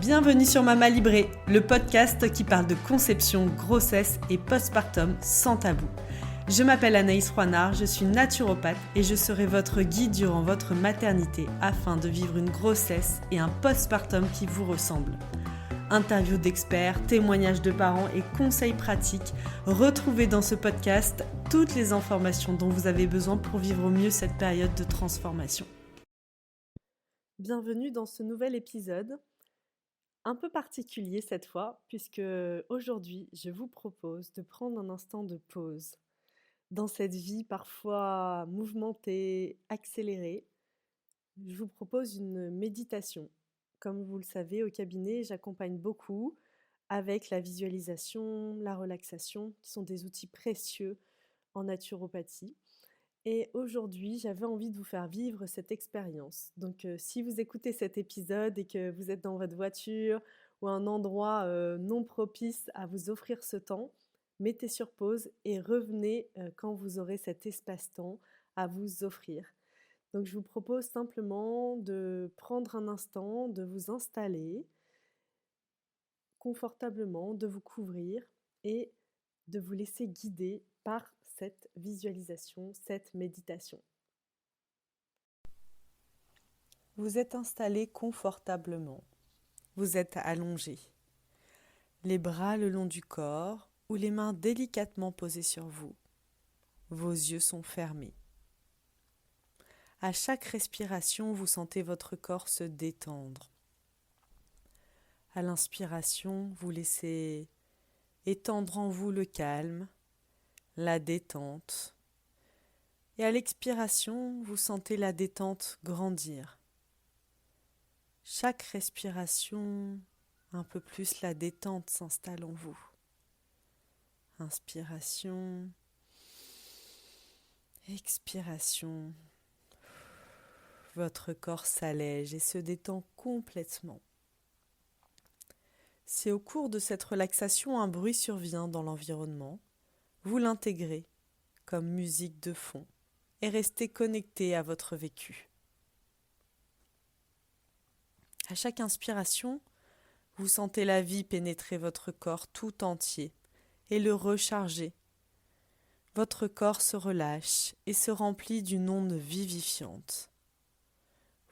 Bienvenue sur Mama Librée, le podcast qui parle de conception, grossesse et postpartum sans tabou. Je m'appelle Anaïs Roinard, je suis naturopathe et je serai votre guide durant votre maternité afin de vivre une grossesse et un postpartum qui vous ressemblent. Interviews d'experts, témoignages de parents et conseils pratiques, retrouvez dans ce podcast toutes les informations dont vous avez besoin pour vivre au mieux cette période de transformation. Bienvenue dans ce nouvel épisode. Un peu particulier cette fois, puisque aujourd'hui, je vous propose de prendre un instant de pause. Dans cette vie parfois mouvementée, accélérée, je vous propose une méditation. Comme vous le savez, au cabinet, j'accompagne beaucoup avec la visualisation, la relaxation, qui sont des outils précieux en naturopathie. Et aujourd'hui, j'avais envie de vous faire vivre cette expérience. Donc, si vous écoutez cet épisode et que vous êtes dans votre voiture ou un endroit non propice à vous offrir ce temps, mettez sur pause et revenez quand vous aurez cet espace-temps à vous offrir. Donc, je vous propose simplement de prendre un instant, de vous installer confortablement, de vous couvrir et de vous laisser guider par cette visualisation, cette méditation. Vous êtes installé confortablement. Vous êtes allongé. Les bras le long du corps ou les mains délicatement posées sur vous. Vos yeux sont fermés. À chaque respiration, vous sentez votre corps se détendre. À l'inspiration, vous laissez étendre en vous le calme, la détente. Et à l'expiration, vous sentez la détente grandir. Chaque respiration, un peu plus la détente s'installe en vous. Inspiration, expiration. Votre corps s'allège et se détend complètement. Si au cours de cette relaxation un bruit survient dans l'environnement, vous l'intégrez comme musique de fond et restez connecté à votre vécu. À chaque inspiration, vous sentez la vie pénétrer votre corps tout entier et le recharger. Votre corps se relâche et se remplit d'une onde vivifiante.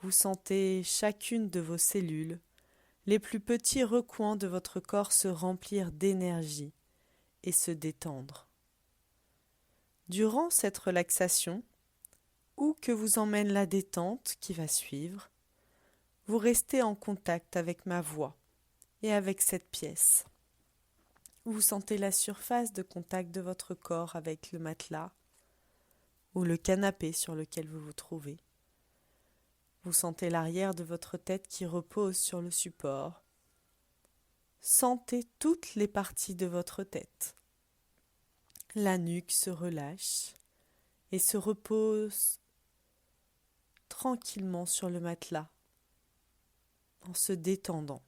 Vous sentez chacune de vos cellules, les plus petits recoins de votre corps se remplir d'énergie et se détendre. Durant cette relaxation, où que vous emmène la détente qui va suivre, vous restez en contact avec ma voix et avec cette pièce. Vous sentez la surface de contact de votre corps avec le matelas ou le canapé sur lequel vous vous trouvez. Vous sentez l'arrière de votre tête qui repose sur le support. Sentez toutes les parties de votre tête. La nuque se relâche et se repose tranquillement sur le matelas en se détendant.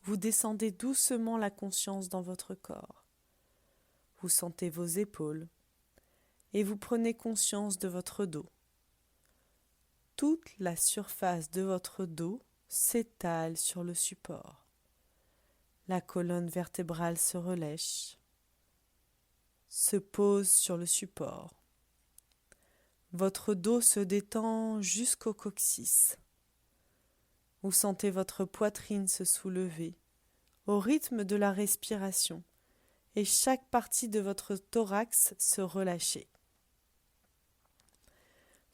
Vous descendez doucement la conscience dans votre corps. Vous sentez vos épaules et vous prenez conscience de votre dos. Toute la surface de votre dos s'étale sur le support. La colonne vertébrale se relâche, se pose sur le support. Votre dos se détend jusqu'au coccyx. Vous sentez votre poitrine se soulever au rythme de la respiration et chaque partie de votre thorax se relâcher.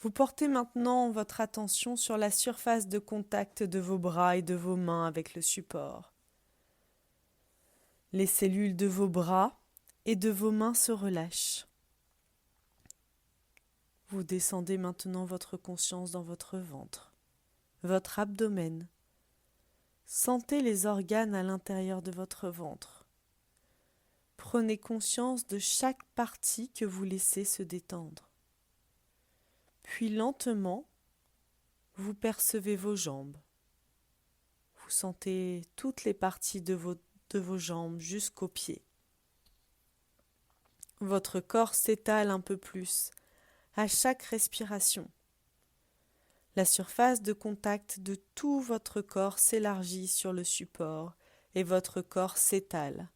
Vous portez maintenant votre attention sur la surface de contact de vos bras et de vos mains avec le support. Les cellules de vos bras et de vos mains se relâchent. Vous descendez maintenant votre conscience dans votre ventre, votre abdomen. Sentez les organes à l'intérieur de votre ventre. Prenez conscience de chaque partie que vous laissez se détendre. Puis lentement, vous percevez vos jambes. Vous sentez toutes les parties de vos jambes jusqu'aux pieds. Votre corps s'étale un peu plus à chaque respiration. La surface de contact de tout votre corps s'élargit sur le support et votre corps s'étale,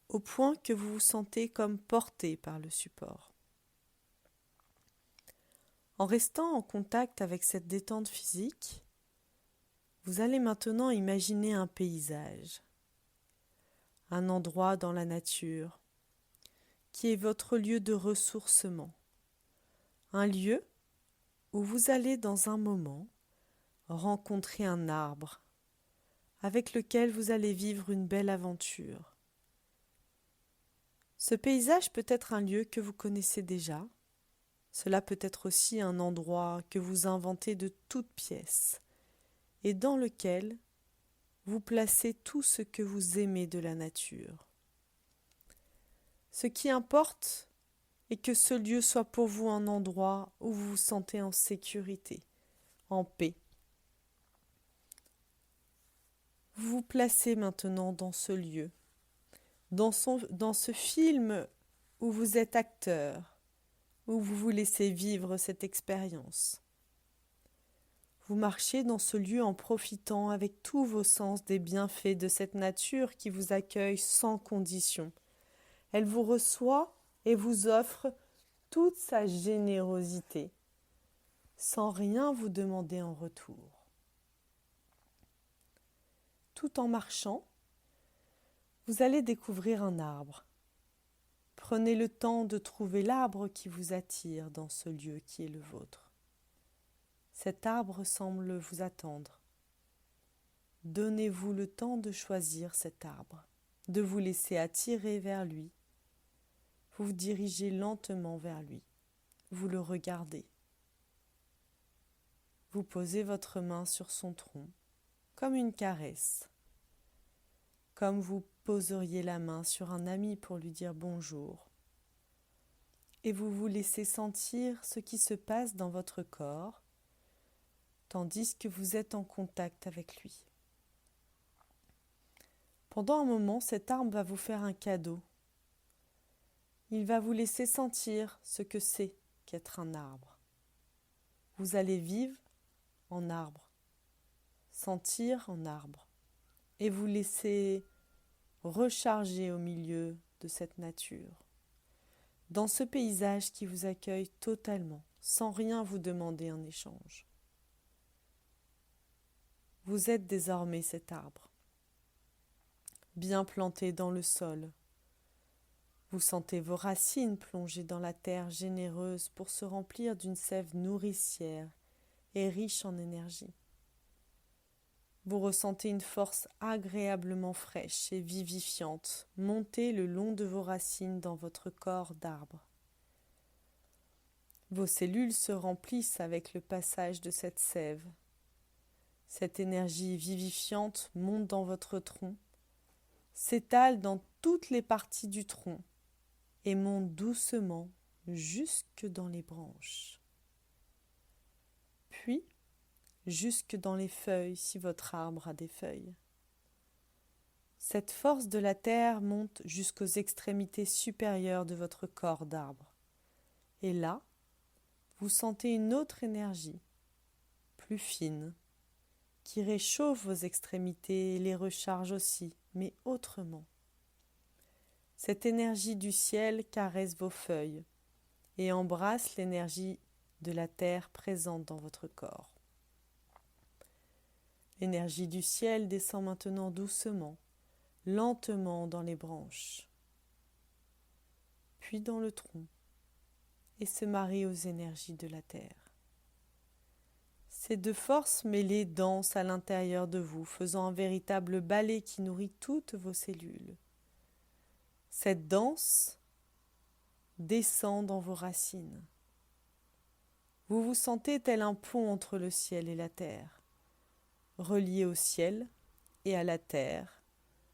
au point que vous vous sentez comme porté par le support. En restant en contact avec cette détente physique, vous allez maintenant imaginer un paysage, un endroit dans la nature, qui est votre lieu de ressourcement, un lieu où vous allez dans un moment rencontrer un arbre avec lequel vous allez vivre une belle aventure. Ce paysage peut être un lieu que vous connaissez déjà, cela peut être aussi un endroit que vous inventez de toutes pièces et dans lequel vous placez tout ce que vous aimez de la nature. Ce qui importe est que ce lieu soit pour vous un endroit où vous vous sentez en sécurité, en paix. Vous vous placez maintenant dans ce lieu, dans ce film où vous êtes acteur, où vous vous laissez vivre cette expérience. Vous marchez dans ce lieu en profitant avec tous vos sens des bienfaits de cette nature qui vous accueille sans condition. Elle vous reçoit et vous offre toute sa générosité, sans rien vous demander en retour. Tout en marchant, vous allez découvrir un arbre. Prenez le temps de trouver l'arbre qui vous attire dans ce lieu qui est le vôtre. Cet arbre semble vous attendre. Donnez-vous le temps de choisir cet arbre, de vous laisser attirer vers lui. Vous vous dirigez lentement vers lui. Vous le regardez. Vous posez votre main sur son tronc, comme une caresse, comme vous poseriez la main sur un ami pour lui dire bonjour. Et vous vous laissez sentir ce qui se passe dans votre corps, tandis que vous êtes en contact avec lui. Pendant un moment, cet arbre va vous faire un cadeau. Il va vous laisser sentir ce que c'est qu'être un arbre. Vous allez vivre en arbre, sentir en arbre, et vous laisser recharger au milieu de cette nature, dans ce paysage qui vous accueille totalement, sans rien vous demander en échange. Vous êtes désormais cet arbre, bien planté dans le sol. Vous sentez vos racines plongées dans la terre généreuse pour se remplir d'une sève nourricière et riche en énergie. Vous ressentez une force agréablement fraîche et vivifiante monter le long de vos racines dans votre corps d'arbre. Vos cellules se remplissent avec le passage de cette sève. Cette énergie vivifiante monte dans votre tronc, s'étale dans toutes les parties du tronc et monte doucement jusque dans les branches. Puis, jusque dans les feuilles si votre arbre a des feuilles. Cette force de la terre monte jusqu'aux extrémités supérieures de votre corps d'arbre. Et là, vous sentez une autre énergie, plus fine, qui réchauffe vos extrémités et les recharge aussi, mais autrement. Cette énergie du ciel caresse vos feuilles et embrasse l'énergie de la terre présente dans votre corps. L'énergie du ciel descend maintenant doucement, lentement dans les branches, puis dans le tronc, et se marie aux énergies de la terre. Ces deux forces mêlées dansent à l'intérieur de vous, faisant un véritable ballet qui nourrit toutes vos cellules. Cette danse descend dans vos racines. Vous vous sentez tel un pont entre le ciel et la terre. Relié au ciel et à la terre,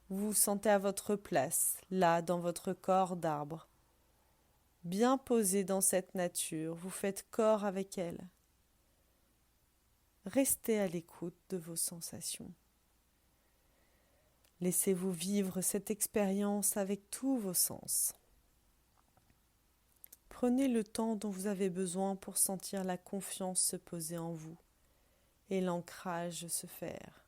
vous vous sentez à votre place, là, dans votre corps d'arbre. Bien posé dans cette nature, vous faites corps avec elle. Restez à l'écoute de vos sensations. Laissez-vous vivre cette expérience avec tous vos sens. Prenez le temps dont vous avez besoin pour sentir la confiance se poser en vous et l'ancrage se faire.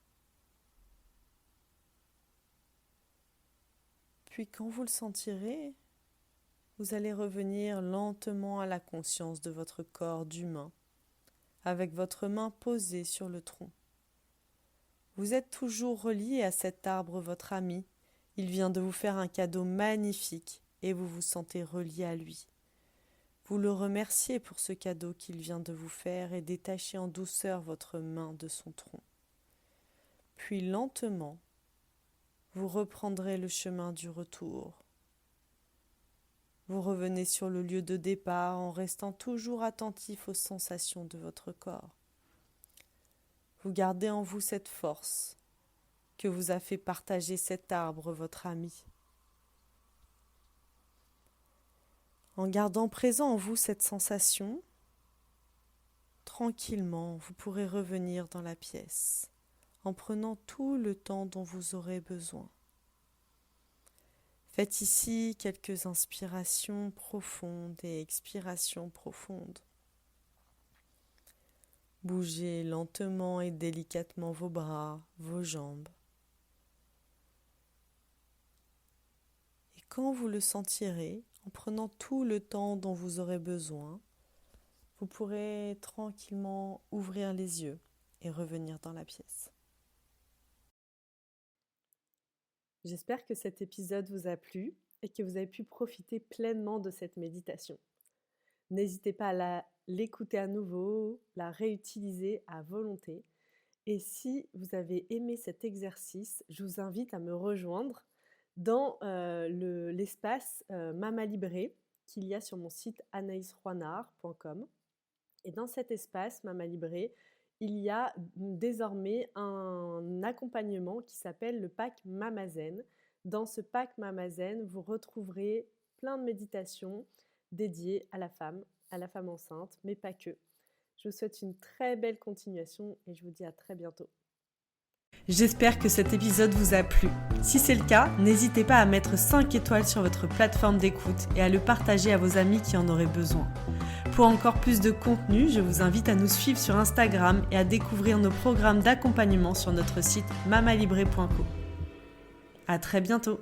Puis quand vous le sentirez, vous allez revenir lentement à la conscience de votre corps d'humain, avec votre main posée sur le tronc. Vous êtes toujours relié à cet arbre, votre ami. Il vient de vous faire un cadeau magnifique et vous vous sentez relié à lui. Vous le remerciez pour ce cadeau qu'il vient de vous faire et détachez en douceur votre main de son tronc. Puis lentement, vous reprendrez le chemin du retour. Vous revenez sur le lieu de départ en restant toujours attentif aux sensations de votre corps. Vous gardez en vous cette force que vous a fait partager cet arbre, votre ami. En gardant présent en vous cette sensation, tranquillement, vous pourrez revenir dans la pièce, en prenant tout le temps dont vous aurez besoin. Faites ici quelques inspirations profondes et expirations profondes. Bougez lentement et délicatement vos bras, vos jambes. Et quand vous le sentirez, en prenant tout le temps dont vous aurez besoin, vous pourrez tranquillement ouvrir les yeux et revenir dans la pièce. J'espère que cet épisode vous a plu et que vous avez pu profiter pleinement de cette méditation. N'hésitez pas à l'écouter à nouveau, la réutiliser à volonté. Et si vous avez aimé cet exercice, je vous invite à me rejoindre dans l'espace Mama Libré qu'il y a sur mon site anaïsroinard.com. Et dans cet espace Mama Libré, il y a désormais un accompagnement qui s'appelle le pack Mamazen. Dans ce pack Mamazen, vous retrouverez plein de méditations dédiées à la femme enceinte, mais pas que. Je vous souhaite une très belle continuation et je vous dis à très bientôt. J'espère que cet épisode vous a plu. Si c'est le cas, n'hésitez pas à mettre 5 étoiles sur votre plateforme d'écoute et à le partager à vos amis qui en auraient besoin. Pour encore plus de contenu, je vous invite à nous suivre sur Instagram et à découvrir nos programmes d'accompagnement sur notre site mamalibré.co. À très bientôt.